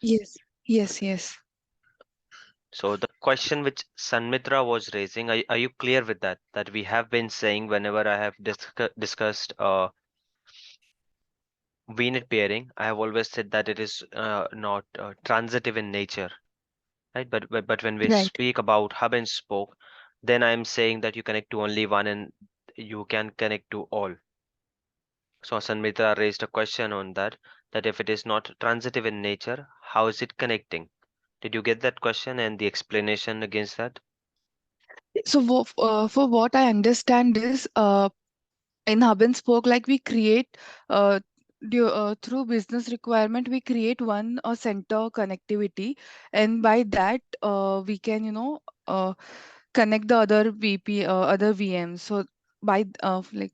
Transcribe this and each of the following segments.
Yes, yes, yes. So the question which Sanmitra was raising, are you clear with that? That we have been saying whenever I have discussed VNet pairing, I have always said that it is not transitive in nature, right? But when we Right. speak about hub and spoke, then I am saying that you connect to only one and you can connect to all. So Sanmitra raised a question on that, that if it is not transitive in nature, how is it connecting? Did you get that question and the explanation against that? So for what I understand is, in hub and spoke, like we create through business requirement, we create one center connectivity, and by that we can connect the other other VMs. So by like,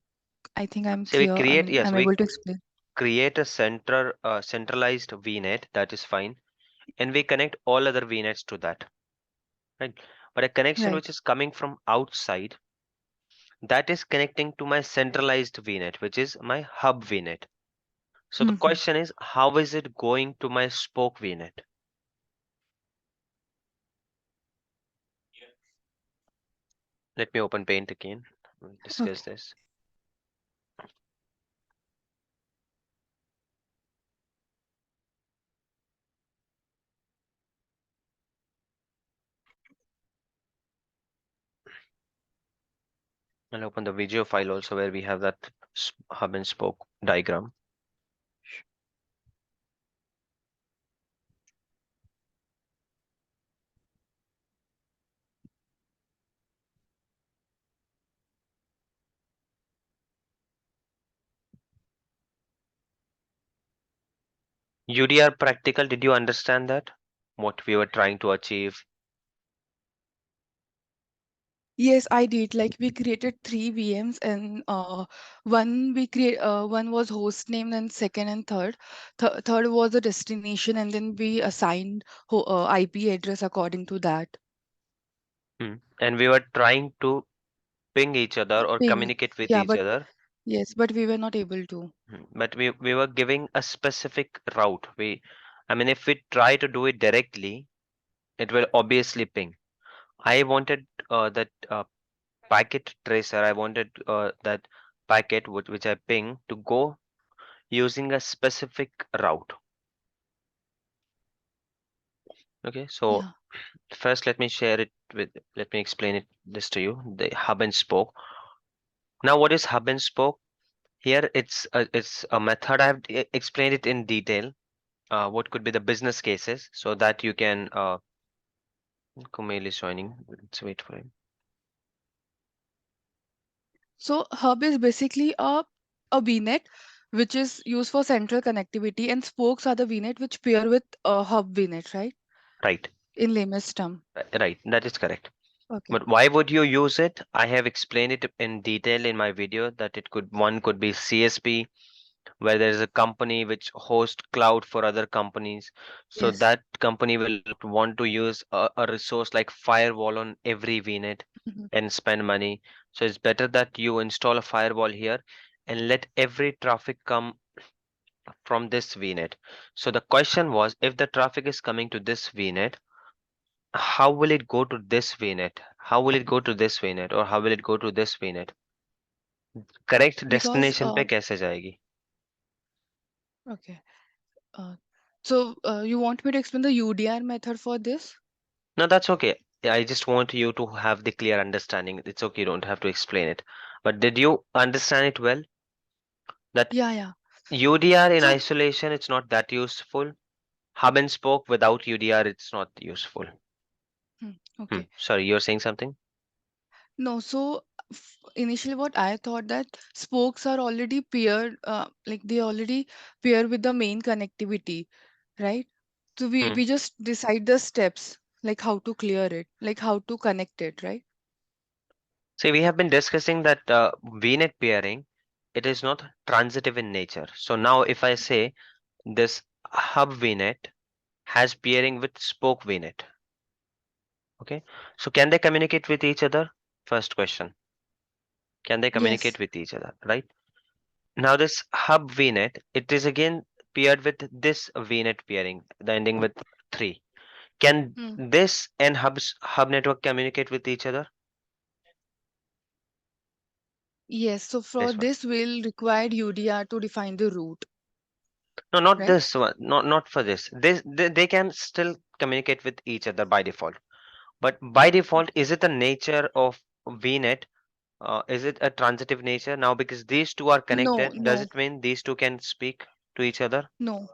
I think I'm So we clear. I create, mean, yes, I'm we able to explain. create a centralized VNet, that is fine, and we connect all other VNets to that, right? But a connection Right. which is coming from outside, that is connecting to my centralized VNet, which is my hub VNet. So the Hmm. question is, how is it going to my spoke VNet? Let me open Paint again. We'll discuss Okay. this. I'll open the video file also where we have that hub and spoke diagram. UDR practical, did you understand that? What we were trying to achieve? Yes, I did. Like we created three VMs, and one was host name, then second and third. Third was a destination, and then we assigned IP address according to that. And we were trying to ping each other or Ping. communicate with Yeah, each but other. yes, but we were not able to. But we were giving a specific route. I mean, if we try to do it directly, it will obviously ping. I wanted that packet tracer. I wanted that packet which I ping to go using a specific route. Okay, so Yeah. first let me explain this to you, the hub and spoke. Now, what is hub and spoke? Here, it's a method. I've explained it in detail. What could be the business cases so that you can. Kumail is joining. Let's wait for him. So hub is basically a VNet which is used for central connectivity, and spokes are the VNet which pair with a hub VNet, right? Right, In layman's term. right. That is correct. Okay. But why would you use it? I have explained it in detail in my video that one could be CSP, where there is a company which hosts cloud for other companies. So Yes. that company will want to use a resource like firewall on every VNet Mhm. and spend money. So it's better that you install a firewall here and let every traffic come from this VNet. So the question was, if the traffic is coming to this VNet, how will it go to this VNet? How will it go to this VNet? Or how will it go to this VNet? Correct Because destination पे कैसे जाएगी? okay. Uh, so you want me to explain the UDR method for this? No, that's okay. I just want you to have the clear understanding. It's okay, you don't have to explain it. But did you understand it well? That Yeah, yeah. UDR in So, isolation, it's not that useful. Hub and spoke without UDR, it's not useful. okay. Sorry, you're saying something? No, so initially what I thought that spokes are already paired, like they already pair with the main connectivity, right? So we, Hmm. we just decide the steps, like how to clear it, like how to connect it, right? See, we have been discussing that VNet pairing, it is not transitive in nature. So now if I say this hub VNet has pairing with spoke VNet, okay? So can they communicate with each other? First question. Can they Yes. communicate with each other, right? Now this hub VNet, it is again paired with this VNet pairing, the ending with 3. Can Hmm. this and hub network communicate with each other? Yes, so for This one. this we'll require UDR to define the route, No, not right? this one. Not for this. They can still communicate with each other by default. But by default, is it the nature of VNet? Is it a transitive nature now because these two are No, connected? Does no, it mean these two can speak to each other? no.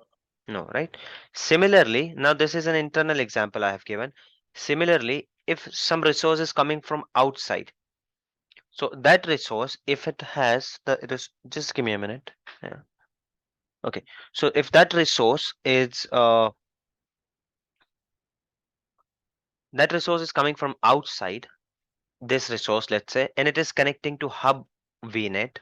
No, right? Similarly, now this is an internal example I have given. Similarly, if some resource is coming from outside, so that resource, if it has just give me a minute. Yeah. Okay. So if that resource is coming from outside this resource, let's say, and it is connecting to hub VNet,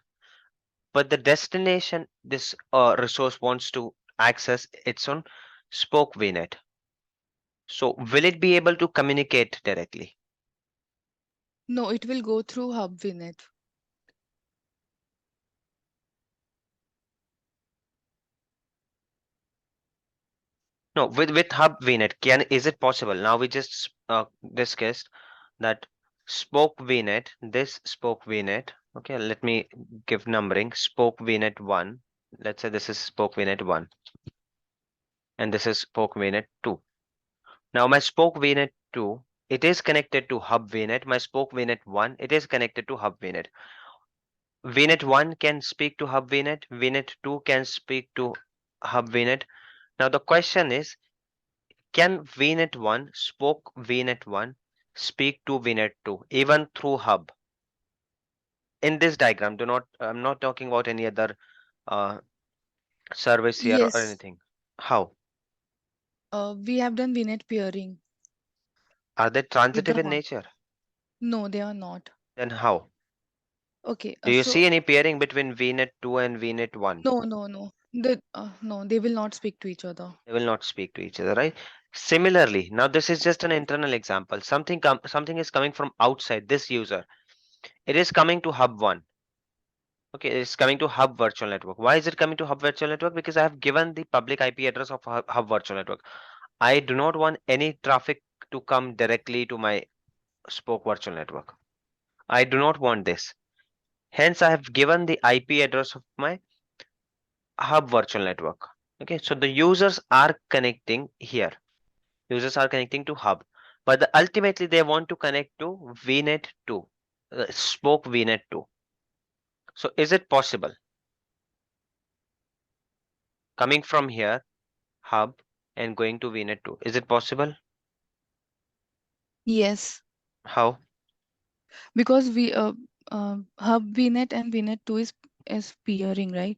but the destination this resource wants to access its own spoke VNet. So will it be able to communicate directly? No, it will go through Hub VNet. No, with hub VNet, is it possible? Now we just discussed that spoke VNet, this spoke VNet. Okay, let me give numbering. Spoke VNet 1. Let's say this is spoke VNet 1 and this is spoke VNet 2. Now my spoke VNet 2, it is connected to hub VNet. My spoke VNet 1, it is connected to hub VNet. VNet 1 can speak to hub VNet. VNet 2 can speak to hub VNet. Now the question is, can VNet 1 spoke VNet 1 speak to VNet 2 even through hub? In this diagram, I'm not talking about any other uh, service here or Yes, anything. How? we have done VNet peering Are they with the transitive in Hub. nature? No, they are not. Then how? Okay, Do you so see any pairing between VNet 2 and VNet 1? no, no, no. No, they will not speak to each other. They will not speak to each other, right? Similarly, now this is just an internal example. Something is coming from outside this user. It is coming to hub 1. Okay, it's coming to hub virtual network. Why is it coming to hub virtual network? Because I have given the public IP address of hub virtual network. I do not want any traffic to come directly to my spoke virtual network. I do not want this. Hence, I have given the IP address of my hub virtual network. Okay, so the users are connecting here. Users are connecting to hub, but ultimately they want to connect to VNet 2, spoke VNet 2. So is it possible coming from here, hub, and going to VNet 2? Is it possible? Yes, How? because Hub VNet and VNet 2 is peering, right?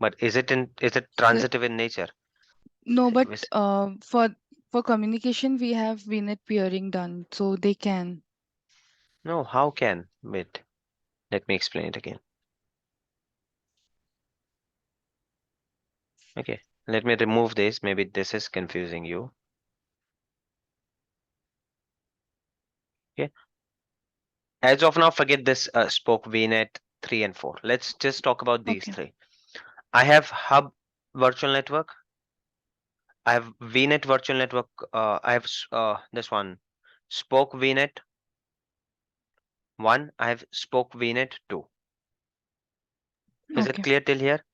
But is it So, transitive in nature? no, but Yes. for communication we have VNet peering done, so they can. No, how can? Wait, let me explain it again. Okay, let me remove this. Maybe this is confusing you. Okay, as of now, forget this spoke VNet 3 and 4. Let's just talk about these Okay. three. I have hub virtual network. I have VNet virtual network. I have this one spoke VNet 1. I have spoke VNet 2. Is it Okay. clear till here?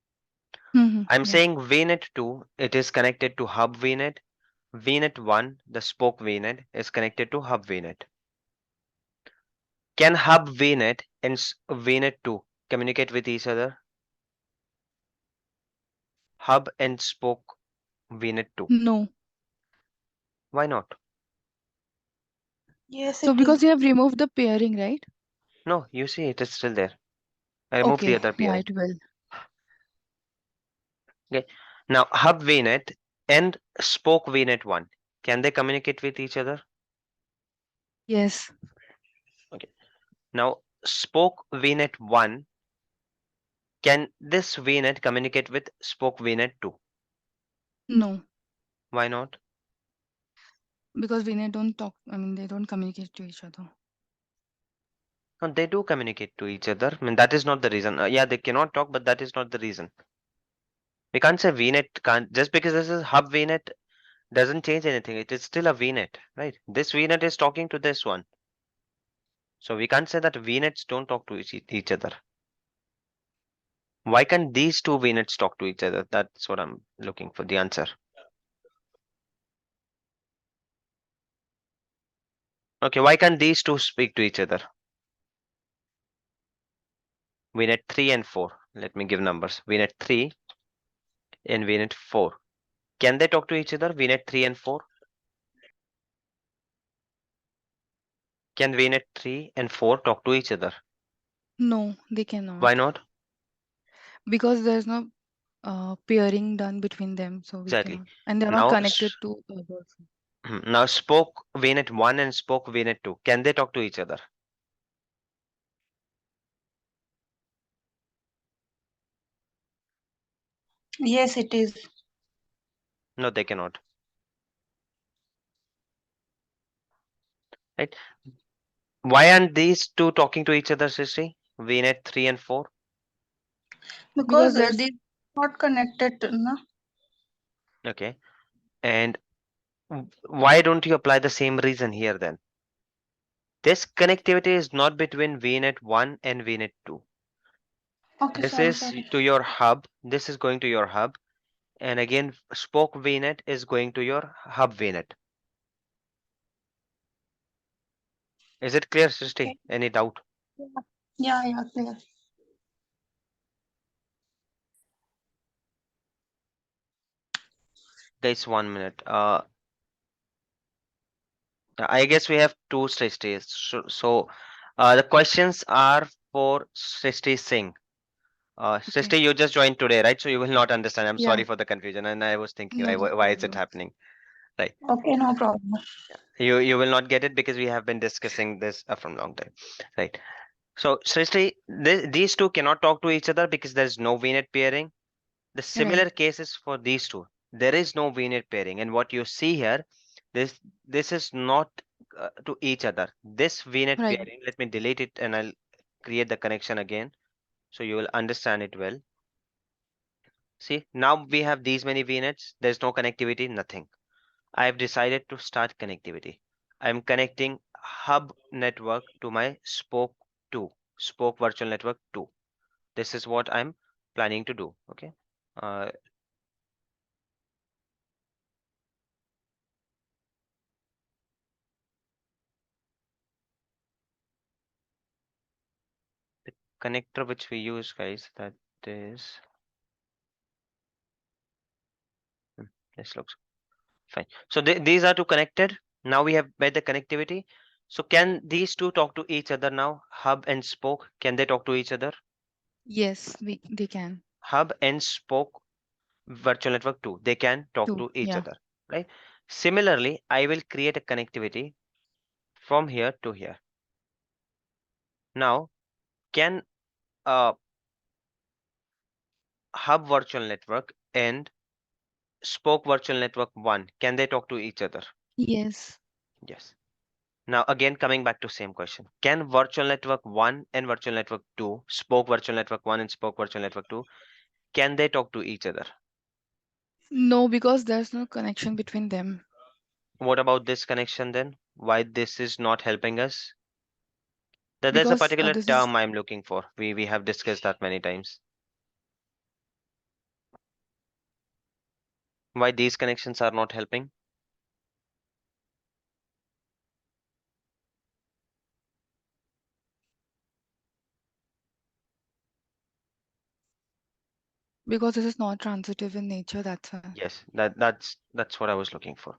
Mm-hmm. I'm Yeah. saying VNet 2, it is connected to hub VNet. VNet 1, the spoke VNet, is connected to hub VNet. Can hub VNet and VNet 2 communicate with each other? Hub and spoke VNet 2. No. Why not? Yes, So it is. because you have removed the pairing, right? No, you see it is still there. I removed the Okay. other Yeah, pairing. it will. Okay. Now hub VNet and spoke VNet 1. Can they communicate with each other? Yes. Okay. Now spoke VNet 1, can this VNet communicate with spoke VNet 2? No, Why not? because VNet don't talk. I mean, they don't communicate to each other. No, they do communicate to each other. I mean, that is not the reason. Yeah, they cannot talk, but that is not the reason. We can't say VNet can't, just because this is hub VNet doesn't change anything. It is still a VNet, right? This VNet is talking to this one. So we can't say that VNets don't talk to each other. Why can't these two VNets talk to each other? That's what I'm looking for the answer. Okay, why can't these two speak to each other? VNet 3 and 4. Let me give numbers. VNet 3 and VNet 4. Can they talk to each other? VNet 3 and 4? Can VNet 3 and 4 talk to each other? No, they Why cannot. not? Because there's no peering done between them, so we Exactly. cannot. And they're not Now, connected to others. now spoke VNet 1 and spoke VNet 2. Can they talk to each other? Yes, it is. No, they cannot. Right? Why aren't these two talking to each other, Srishti? VNet 3 and 4? Because Because there's they not connected, na? Okay. And why don't you apply the same reason here then? This connectivity is not between VNet 1 and VNet 2. Okay, This sorry, is sorry. to your hub. This is going to your hub. And again, spoke VNet is going to your hub VNet. Is it clear, Srishti? Any doubt? Yeah, yeah, clear. Guys, 1 minute. I guess we have two Srishtis. So, the questions are for Srishti Singh. okay. Srishti, you just joined today, right? So you will not understand. I'm Yeah, sorry for the confusion. And I was thinking, no right, why is it problem. happening? Right. Okay, no problem. You will not get it because we have been discussing this from long time. Right. So Srishti, these two cannot talk to each other because there is no VNet pairing. The Right. similar cases for these two. There is no VNet pairing. And what you see here, this this is not to each other. This VNet Right. pairing, let me delete it and I'll create the connection again so you will understand it well. See, now we have these many VNets. There's no connectivity, nothing. I've decided to start connectivity. I'm connecting hub network to my spoke 2, spoke virtual network 2. This is what I'm planning to do. Okay. Uh, the connector which we use, guys, that is, hmm, this looks fine. So these are two connected. Now we have made the connectivity. So can these two talk to each other now? Hub and spoke, can they talk to each other? Yes, they can. Hub and spoke virtual network 2, they can talk Too. to each Yeah. other, right? Similarly, I will create a connectivity from here to here. Now, can a hub virtual network and spoke virtual network 1, can they talk to each other? Yes. Yes. Now again, coming back to same question, can virtual network 1 and virtual network 2, spoke virtual network 1 and spoke virtual network 2, can they talk to each other? No, because there's no connection between them. What about this connection then? Why this is not helping us? There's a Because particular this is term I'm looking for. We have discussed that many times. Why these connections are not helping? because this is not transitive in nature. That's why. Yes, that's what I was looking for.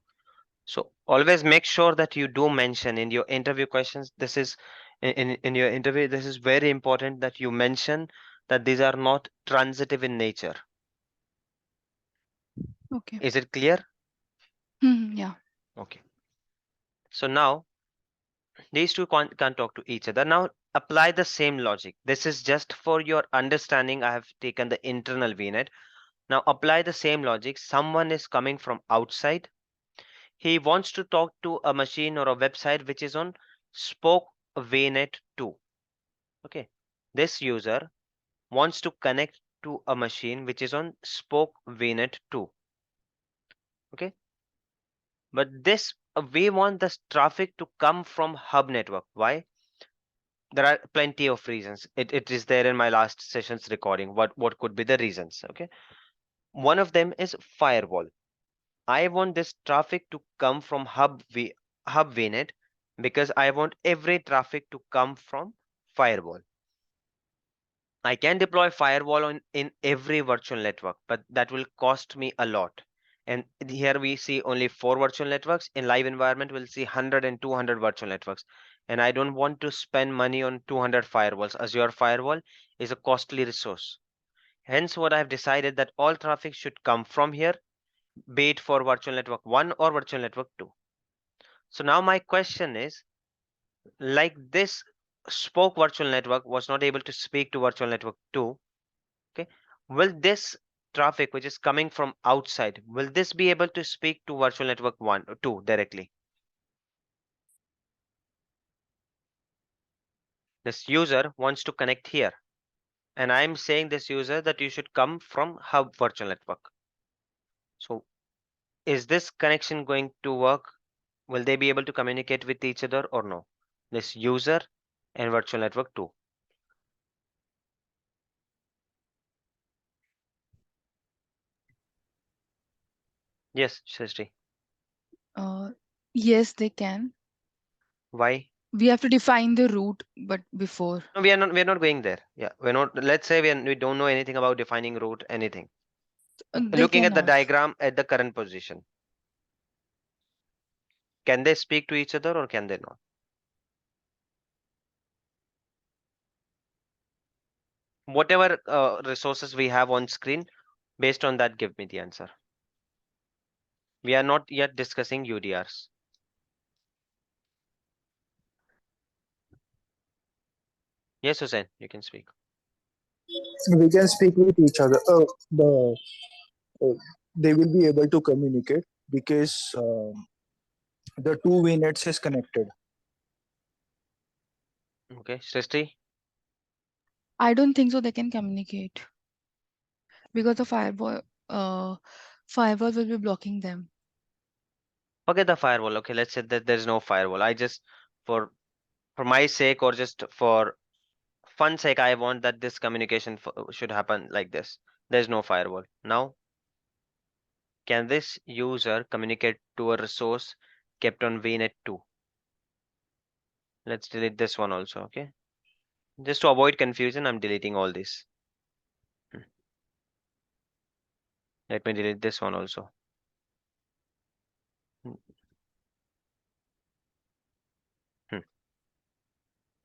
So always make sure that you do mention in your interview questions. This is in your interview, this is very important that you mention that these are not transitive in nature. Okay. Is it clear? Yeah. Okay. So now these two can't talk to each other. Now apply the same logic. This is just for your understanding. I have taken the internal VNet. Now apply the same logic. Someone is coming from outside. He wants to talk to a machine or a website which is on spoke VNet 2. Okay. This user wants to connect to a machine which is on spoke VNet 2. Okay, but this we want this traffic to come from hub network. Why? There are plenty of reasons. It is there in my last session's recording. What could be the reasons? Okay, one of them is firewall. I want this traffic to come from hub VNet because I want every traffic to come from firewall. I can deploy firewall in every virtual network, but that will cost me a lot. And here we see only 4 virtual networks. In live environment, we'll see 100 and 200 virtual networks. And I don't want to spend money on 200 firewalls. Azure firewall is a costly resource. Hence, what I've decided that all traffic should come from here, be it for virtual network 1 or virtual network 2. So now my question is, like this spoke virtual network was not able to speak to virtual network 2. Okay, will this traffic which is coming from outside, will this be able to speak to virtual network 1 or 2 directly? This user wants to connect here, and I'm saying this user that you should come from hub virtual network. So is this connection going to work? Will they be able to communicate with each other or no? This user and virtual network 2. Yes, Shrishti. Yes, they can. Why? We have to define the route, but before. No, we're not going there. Yeah, we're not. Let's say we don't know anything about defining route, anything. They Looking at the cannot. diagram at the current position, can they speak to each other or can they not? Whatever resources we have on screen, based on that, give me the answer. We are not yet discussing UDRs. Yes, Hussein, you can speak. We can speak with each other. They will be able to communicate because the two VNets is connected. Okay, Srishti? I don't think so. They can communicate because the firewall will be blocking them. Okay, the firewall. Okay, let's say that there's no firewall. I just, for my sake or just for fun sake, I want that this communication should happen like this. There's no firewall. Now, can this user communicate to a resource kept on VNet 2? Let's delete this one also, okay? Just to avoid confusion, I'm deleting all this. Let me delete this one also.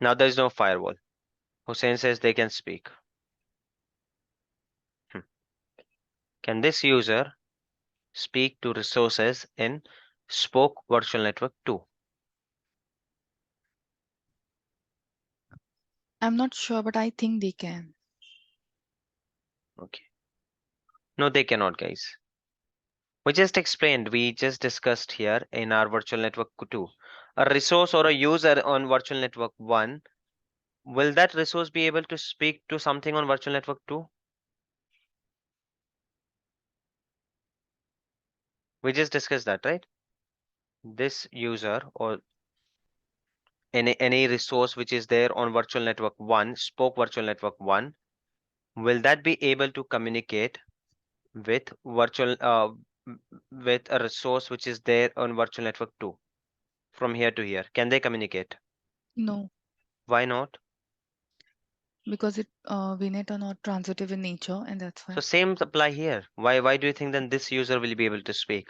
Now there's no firewall. Hussein says they can speak. Can this user speak to resources in Spoke Virtual Network 2? I'm not sure, but I think they can. Okay. No, they cannot, guys. We just explained, we just discussed here in our Virtual Network 2. A resource or a user on Virtual Network 1, will that resource be able to speak to something on Virtual Network 2? We just discussed that, right? This user or any resource which is there on Virtual Network 1, Spoke Virtual Network 1, will that be able to communicate with with a resource which is there on Virtual Network 2 from here to here? Can they communicate? No, Why not? because VNet are not transitive in nature, and that's So why. same apply here. Why do you think then this user will be able to speak?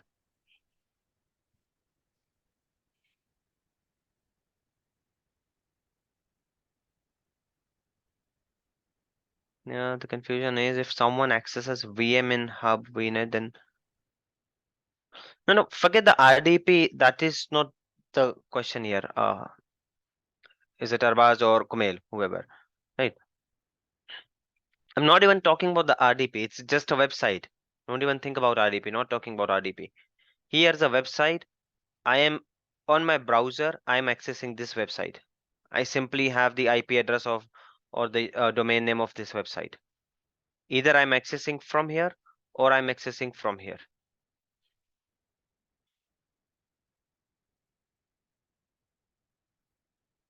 Yeah, the confusion is if someone accesses VM in hub VNet, then no, forget the RDP. That is not the question here. Is it Arbaz or Kumail, whoever, right? I'm not even talking about the RDP. It's just a website. Don't even think about RDP. Not talking about RDP. Here's a website. I am on my browser. I am accessing this website. I simply have the IP address of or the domain name of this website. Either I'm accessing from here or I'm accessing from here.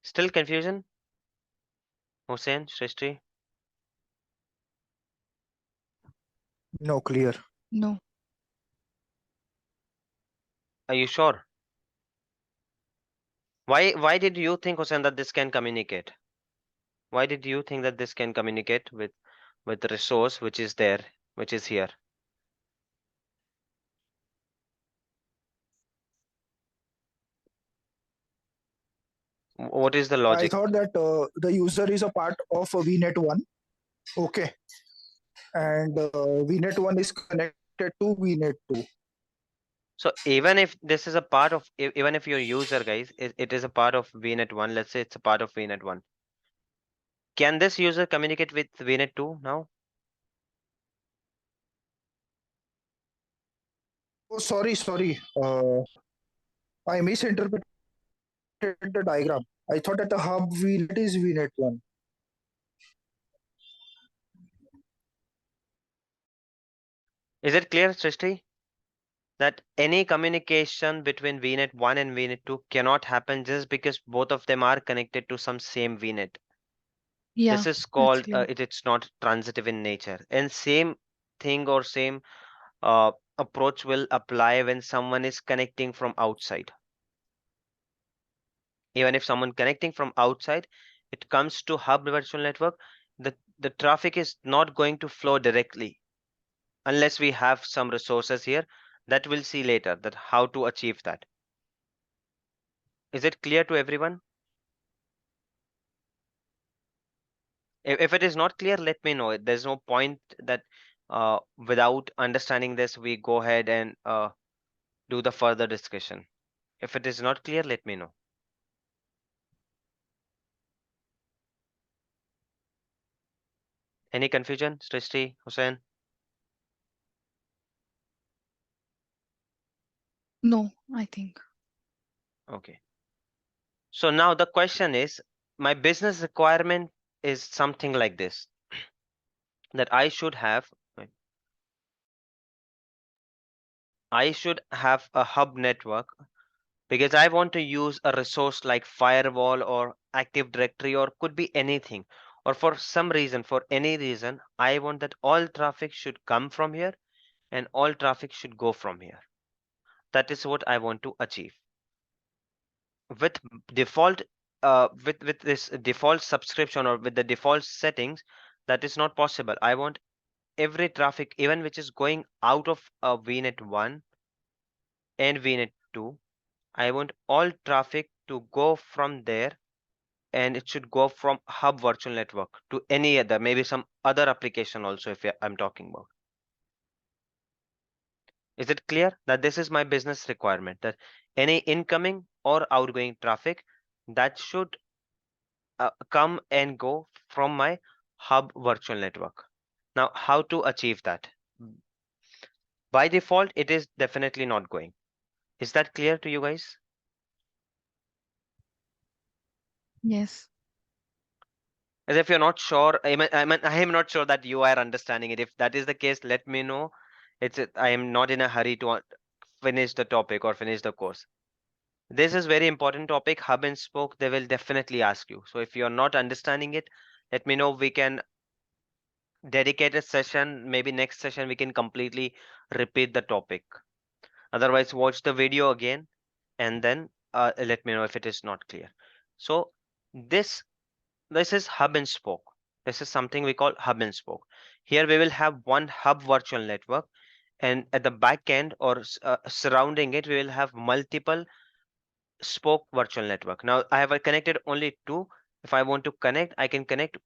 Still confusion? Hussein, Shrishti? No, clear. No. Are you sure? Why did you think, Hussein, that this can communicate? Why did you think that this can communicate with the resource which is there, which is here? What is the I logic? thought that the user is a part of a VNet 1. Okay. And VNet 1 is connected to VNet 2. So even if this is a part of, even if your user, guys, it is a part of VNet 1, let's say it's a part of VNet 1. Can this user communicate with VNet 2 now? Oh, sorry. I misinterpreted the diagram. I thought that the hub VNet is VNet 1. Is it clear, Srishti, that any communication between VNet 1 and VNet 2 cannot happen just because both of them are connected to some same VNet? Yeah, This is that's called, clear. it's not transitive in nature. And same thing or same approach will apply when someone is connecting from outside. Even if someone connecting from outside, it comes to hub virtual network, the traffic is not going to flow directly unless we have some resources here that we'll see later, that how to achieve that. Is it clear to everyone? If it is not clear, let me know. There's no point that without understanding this, we go ahead and do the further discussion. If it is not clear, let me know. Any confusion, Srishti, Hussein? No, I think. Okay. So now the question is, my business requirement is something like this, that I should have a hub network because I want to use a resource like firewall or Active Directory, or could be anything, or for some reason, for any reason, I want that all traffic should come from here and all traffic should go from here. That is what I want to achieve. With default, with this default subscription or with the default settings, that is not possible. I want every traffic, even which is going out of VNet 1 and VNet 2, I want all traffic to go from there, and it should go from hub virtual network to any other, maybe some other application also, if I'm talking about. Is it clear that this is my business requirement, that any incoming or outgoing traffic that should come and go from my hub virtual network? Now, how to achieve that? By default, it is definitely not going. Is that clear to you guys? Yes. As if you're not sure, I am not sure that you are understanding it. If that is the case, let me know. I am not in a hurry to finish the topic or finish the course. This is very important topic, hub and spoke. They will definitely ask you. So if you're not understanding it, let me know. We can dedicate a session. Maybe next session we can completely repeat the topic. Otherwise, watch the video again and then let me know if it is not clear. So this is hub and spoke. This is something we call hub and spoke. Here we will have one hub virtual network, and at the back end or surrounding it, we will have multiple spoke virtual network. Now I have connected only two. If I want to connect, I can connect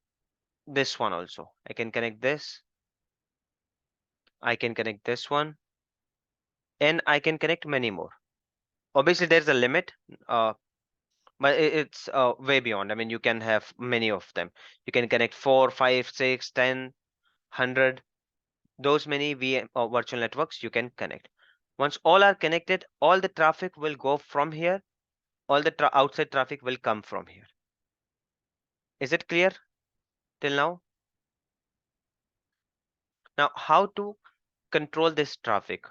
this one also. I can connect this. I can connect this one, and I can connect many more. Obviously, there's a limit. But it's way beyond. I mean, you can have many of them. You can connect 4, 5, 6, 10, 100. Those many VM or virtual networks you can connect. Once all are connected, all the traffic will go from here. All the outside traffic will come from here. Is it clear till now? Now, how to control this traffic?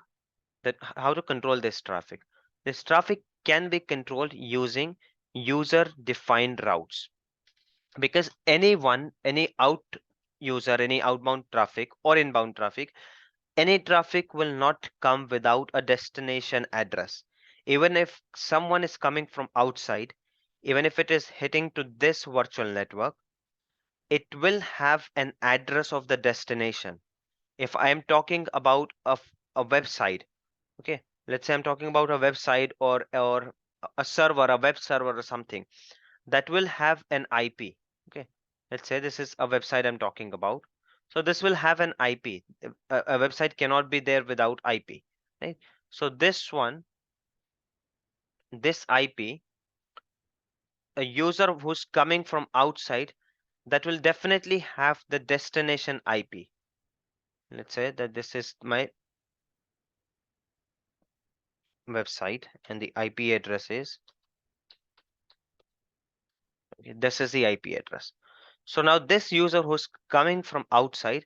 How to control this traffic? This traffic can be controlled using user-defined routes, because any outbound traffic or inbound traffic, any traffic will not come without a destination address. Even if someone is coming from outside, even if it is hitting to this virtual network, it will have an address of the destination. If I am talking about a website, okay, let's say I'm talking about a website or a server, a web server or something, that will have an IP. Okay, let's say this is a website I'm talking about. So this will have an IP. A website cannot be there without IP, right? So this IP, a user who's coming from outside, that will definitely have the destination IP. Let's say that this is my website and the IP address is, okay, this is the IP address. So now this user who's coming from outside,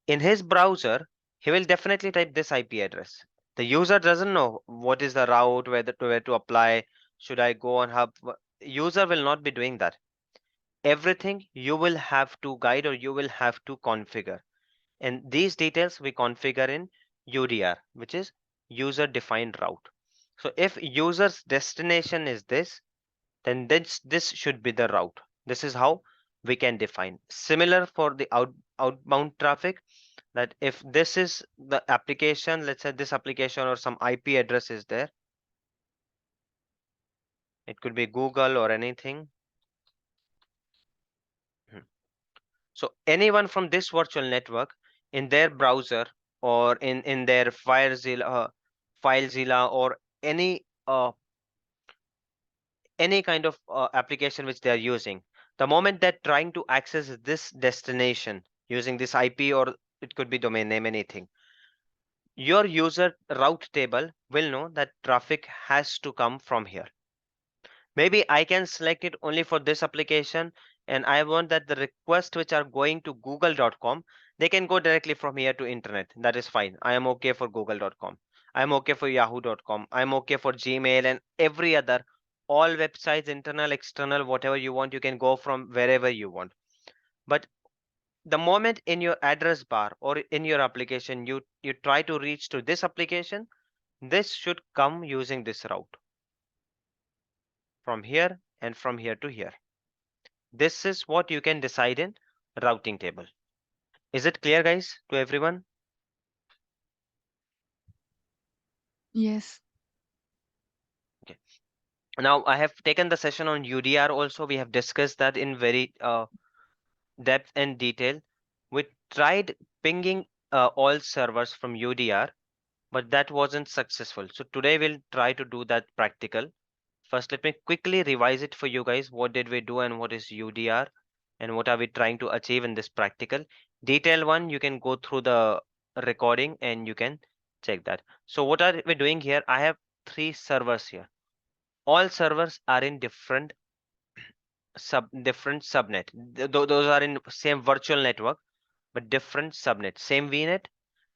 in his browser, he will definitely type this IP address. The user doesn't know what is the route, where to apply, should I go on hub. User will not be doing that. Everything you will have to guide or you will have to configure. And these details we configure in UDR, which is user defined route. So if user's destination is this, then this should be the route. This is how we can define. Similar for the outbound traffic, that if this is the application, let's say this application or some IP address is there, it could be Google or anything. So anyone from this virtual network in their browser or in their FileZilla or any kind of application which they are using, the moment they're trying to access this destination using this IP, or it could be domain name, anything, your user route table will know that traffic has to come from here. Maybe I can select it only for this application, and I want that the requests which are going to google.com, they can go directly from here to internet. That is fine. I am okay for google.com. I'm okay for yahoo.com. I'm okay for Gmail and every other, all websites, internal, external, whatever you want, you can go from wherever you want. But the moment in your address bar or in your application, you try to reach to this application, this should come using this route from here and from here to here. This is what you can decide in routing table. Is it clear, guys, to everyone? Yes. Okay. Now I have taken the session on UDR also. We have discussed that in very depth and detail. We tried pinging all servers from UDR, but that wasn't successful. So today we'll try to do that practical. First, let me quickly revise it for you guys. What did we do and what is UDR and what are we trying to achieve in this practical? Detail one, you can go through the recording and you can check that. So what are we doing here? I have 3 servers here. All servers are in different subnet. Those are in same virtual network, but different subnet. Same VNet,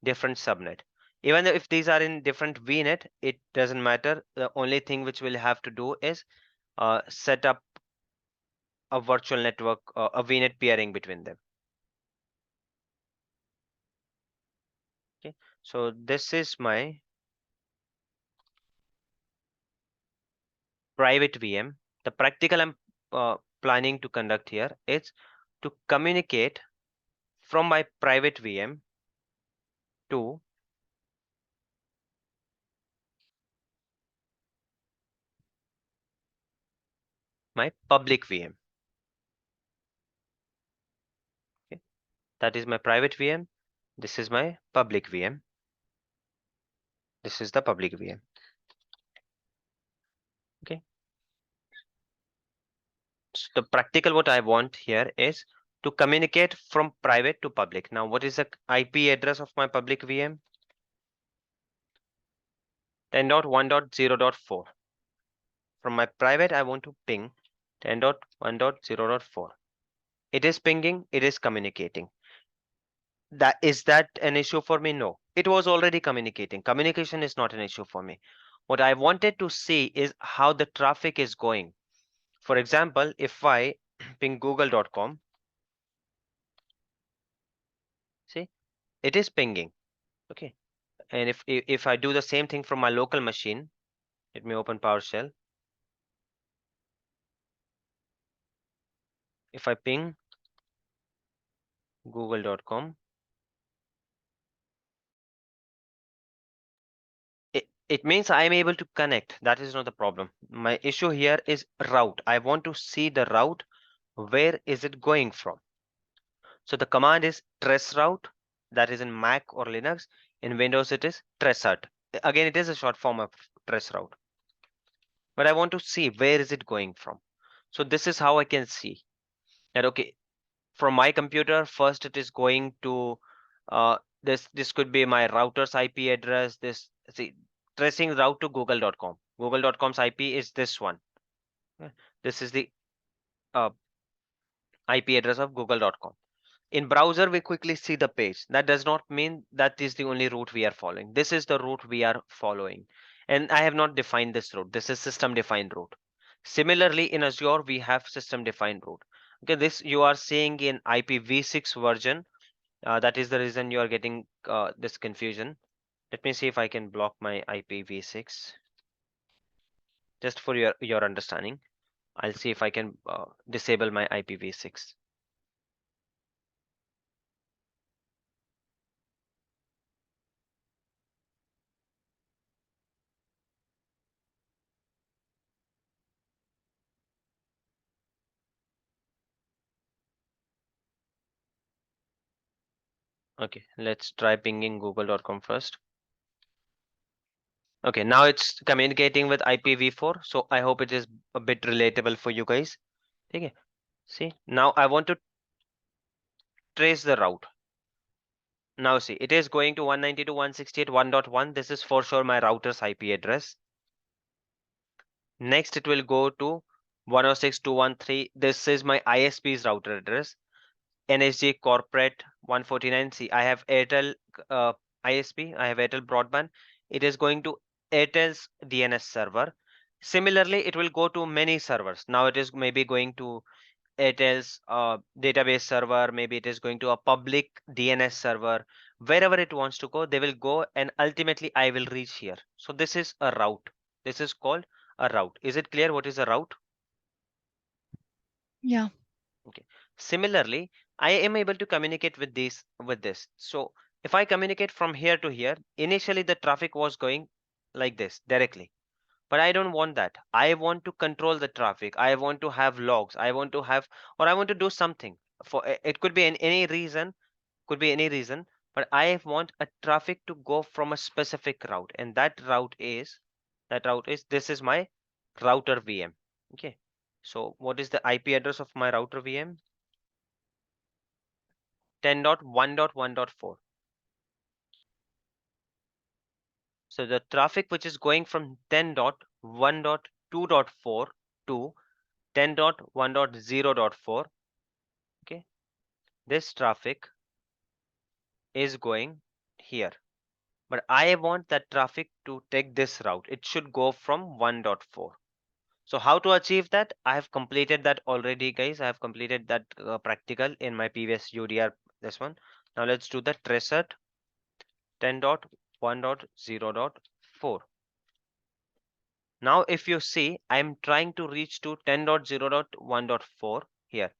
different subnet. Even if these are in different VNet, it doesn't matter. The only thing which we'll have to do is set up a virtual network, a VNet peering between them. Okay, so this is my private VM. The practical I'm planning to conduct here is to communicate from my private VM to my public VM. Okay, that is my private VM. This is my public VM. This is the public VM. Okay. So the practical what I want here is to communicate from private to public. Now, what is the IP address of my public VM? 10.1.0.4. From my private, I want to ping 10.1.0.4. It is pinging, it is communicating. Is that an issue for me? No, it was already communicating. Communication is not an issue for me. What I wanted to see is how the traffic is going. For example, if I ping google.com, see, it is pinging. Okay. And if I do the same thing from my local machine, let me open PowerShell. If I ping google.com, it means I am able to connect. That is not the problem. My issue here is route. I want to see the route. Where is it going from? So the command is traceroute. That is in Mac or Linux. In Windows, it is traceroute. Again, it is a short form of traceroute. But I want to see where is it going from. So this is how I can see that. Okay, from my computer, first it is going to this could be my router's IP address. This, see, tracing route to google.com. Google.com's IP is this one. This is the IP address of google.com. In browser, we quickly see the page. That does not mean that is the only route we are following. This is the route we are following. And I have not defined this route. This is system defined route. Similarly, in Azure, we have system defined route. Okay, this you are seeing in IPv6 version. That is the reason you are getting this confusion. Let me see if I can block my IPv6. Just for your understanding, I'll see if I can disable my IPv6. Okay, let's try pinging google.com first. Okay, now it's communicating with IPv4, so I hope it is a bit relatable for you guys. Okay, see, now I want to trace the route. Now see, it is going to 192.168.1.1. This is for sure my router's IP address. Next, it will go to 106.213. This is my ISP's router address. NSG corporate 149. See, I have Airtel ISP. I have Airtel broadband. It is going to Airtel's DNS server. Similarly, it will go to many servers. Now it is maybe going to Airtel's database server. Maybe it is going to a public DNS server. Wherever it wants to go, they will go, and ultimately I will reach here. So this is a route. This is called a route. Is it clear what is a route? Yeah. Okay. Similarly, I am able to communicate with this. So if I communicate from here to here, initially the traffic was going like this directly. But I don't want that. I want to control the traffic. I want to have logs. I want to have, or I want to do something. For it could be any reason, but I want a traffic to go from a specific route, and that route is this is my router VM. Okay. So what is the IP address of my router VM? 10.1.1.4. So the traffic which is going from 10.1.2.4 to 10.1.0.4, okay, this traffic is going here. But I want that traffic to take this route. It should go from 1.4. So how to achieve that? I have completed that already, guys. I have completed that practical in my previous UDR, this one. Now let's do the tracer 10.1.0.4. Now if you see, I'm trying to reach to 10.0.1.4 here.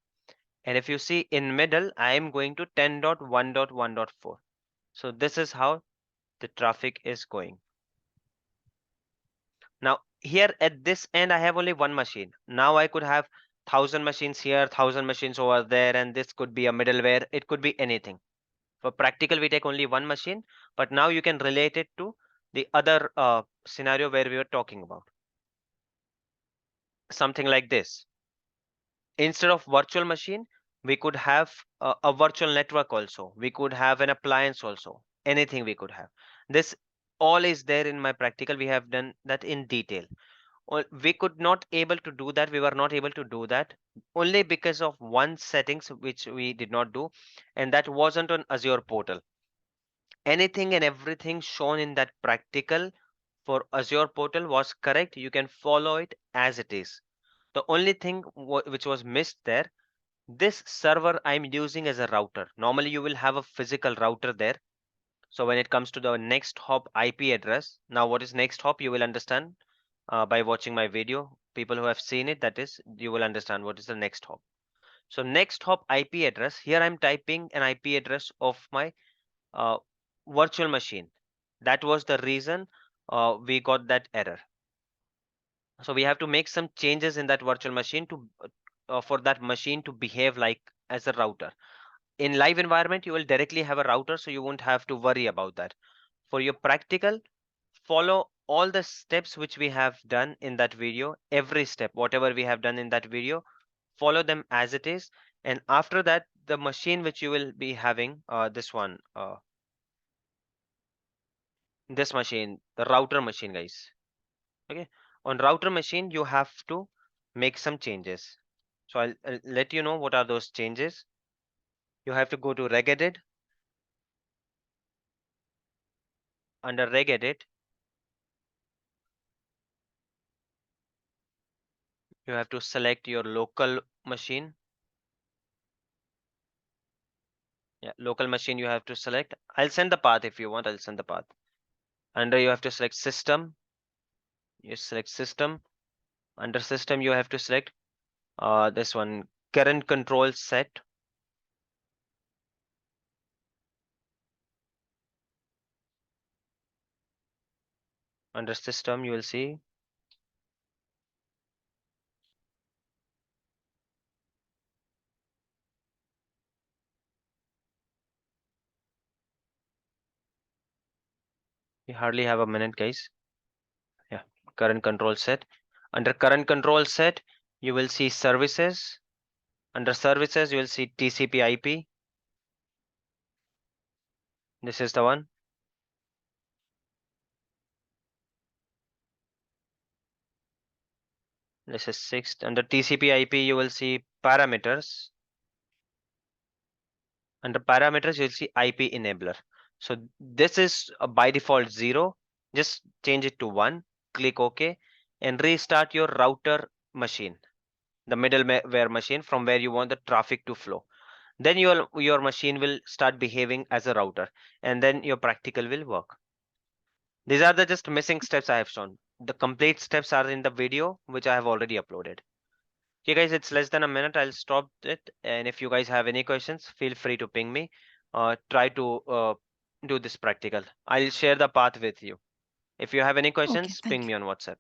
And if you see in middle, I am going to 10.1.1.4. So this is how the traffic is going. Now here at this end, I have only one machine. Now I could have 1,000 machines here, 1,000 machines over there, and this could be a middleware. It could be anything. For practical, we take only one machine, but now you can relate it to the other scenario where we were talking about. Something like this. Instead of virtual machine, we could have a virtual network also. We could have an appliance also. Anything we could have. This all is there in my practical. We have done that in detail. We could not able to do that. We were not able to do that only because of one settings which we did not do, and that wasn't on Azure portal. Anything and everything shown in that practical for Azure portal was correct. You can follow it as it is. The only thing which was missed there, this server I'm using as a router. Normally you will have a physical router there. So when it comes to the next hop IP address, now what is next hop, you will understand by watching my video. People who have seen it, that is, you will understand what is the next hop. So next hop IP address, here I'm typing an IP address of my uh, virtual machine. That was the reason we got that error. So we have to make some changes in that virtual machine to for that machine to behave like as a router. In live environment, you will directly have a router, so you won't have to worry about that. For your practical, follow all the steps which we have done in that video. Every step, whatever we have done in that video, follow them as it is. And after that, the machine which you will be having, this machine, the router machine, guys. Okay, on router machine, you have to make some changes. So I'll let you know what are those changes. You have to go to Regedit. Under Regedit, you have to select your local machine. Yeah, local machine you have to select. I'll send the path if you want. I'll send the path. Under you have to select system. You select system. Under system you have to select this one, current control set. Under system you will see you hardly have a minute, guys. Yeah, current control set. Under current control set you will see services. Under services you will see TCP IP. This is the one. This is 6th. Under TCP IP you will see parameters. Under parameters you'll see IP enabler. So this is by default 0. Just change it to 1. Click OK and restart your router machine, the middleware machine from where you want the traffic to flow. Then your machine will start behaving as a router, and then your practical will work. These are the just missing steps I have shown. The complete steps are in the video which I have already uploaded. Okay guys, it's less than a minute. I'll stop it, and if you guys have any questions, feel free to ping me. Try to do this practical. I'll share the path with you. If you have any Okay, questions, thank ping you. me on WhatsApp.